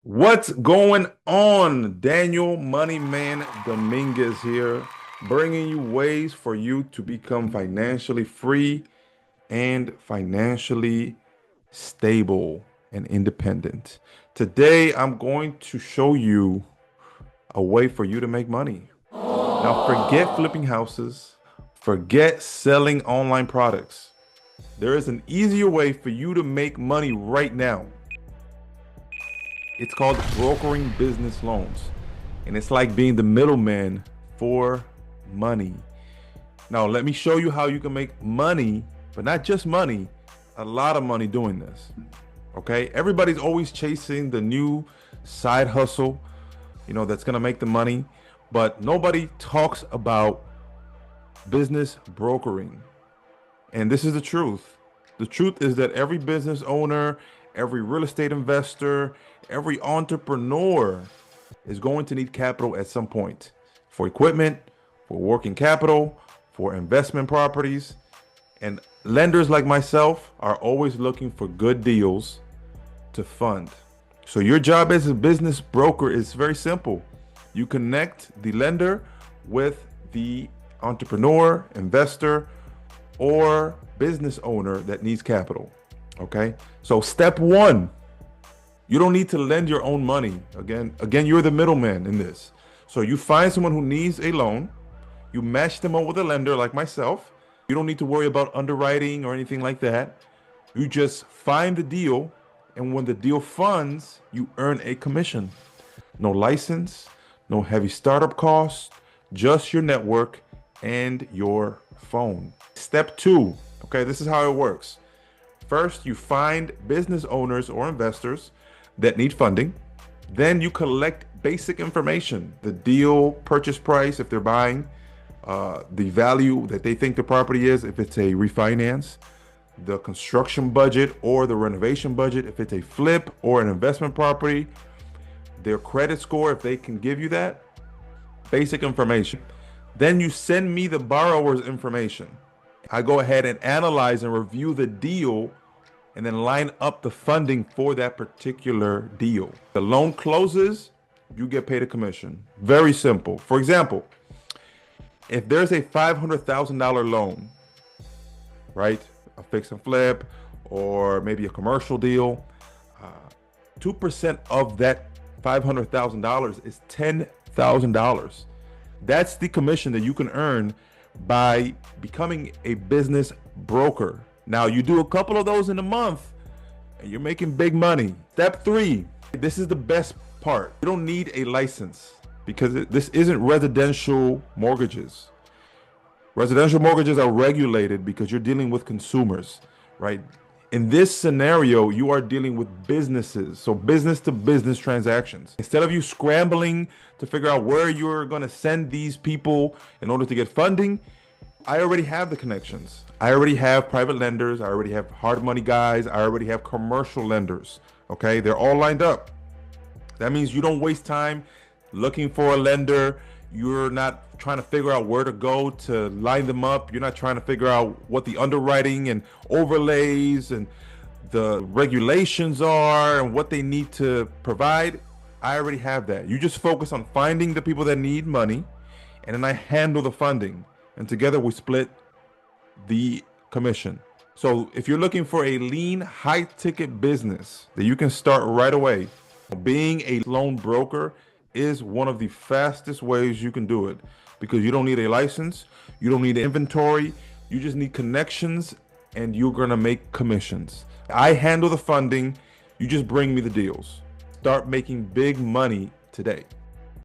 What's going on? Daniel Moneyman Dominguez here, bringing you ways for you to become financially free and financially stable and independent. Today, I'm going to show you a way for you to make money. Now, forget flipping houses, forget selling online products. There is an easier way for you to make money right now. It's called brokering business loans. And it's like being the middleman for money. Now, let me show you how you can make money, but not just money, a lot of money doing this. Okay? Everybody's always chasing the new side hustle, that's going to make the money, but nobody talks about business brokering. And this is the truth. The truth is that every business owner, every real estate investor, every entrepreneur is going to need capital at some point for equipment, for working capital, for investment properties. And lenders like myself are always looking for good deals to fund. So your job as a business broker is very simple. You connect the lender with the entrepreneur, investor, or business owner that needs capital. Okay. So step one, you don't need to lend your own money. Again, you're the middleman in this. So you find someone who needs a loan, you match them up with a lender like myself. You don't need to worry about underwriting or anything like that. You just find the deal, and when the deal funds, you earn a commission. No license, no heavy startup costs, just your network and your phone. Step two, okay, this is how it works. First, you find business owners or investors that need funding. Then you collect basic information, the deal purchase price if they're buying, the value that they think the property is if it's a refinance, the construction budget or the renovation budget if it's a flip or an investment property, their credit score if they can give you that, basic information. Then you send me the borrower's information. I go ahead and analyze and review the deal and then line up the funding for that particular deal. The loan closes, you get paid a commission. Very simple. For example, if there's a $500,000 loan, right? A fix and flip or maybe a commercial deal, 2% of that $500,000 is $10,000. That's the commission that you can earn by becoming a business broker. Now, you do a couple of those in a month and you're making big money. Step three, this is the best part. You don't need a license because this isn't residential mortgages. Residential mortgages are regulated because you're dealing with consumers, right? In this scenario, you are dealing with businesses, so business to business transactions. Instead of you scrambling to figure out where you're going to send these people in order to get funding, I already have the connections. I already have private lenders. I already have hard money guys. I already have commercial lenders. Okay, they're all lined up. That means you don't waste time looking for a lender. You're not trying to figure out where to go to line them up. You're not trying to figure out what the underwriting and overlays and the regulations are and what they need to provide. I already have that. You just focus on finding the people that need money, and then I handle the funding. And together we split the commission. So if you're looking for a lean, high-ticket business that you can start right away, being a loan broker is one of the fastest ways you can do it because you don't need a license, you don't need inventory, you just need connections and you're gonna make commissions. I handle the funding, you just bring me the deals. Start making big money today.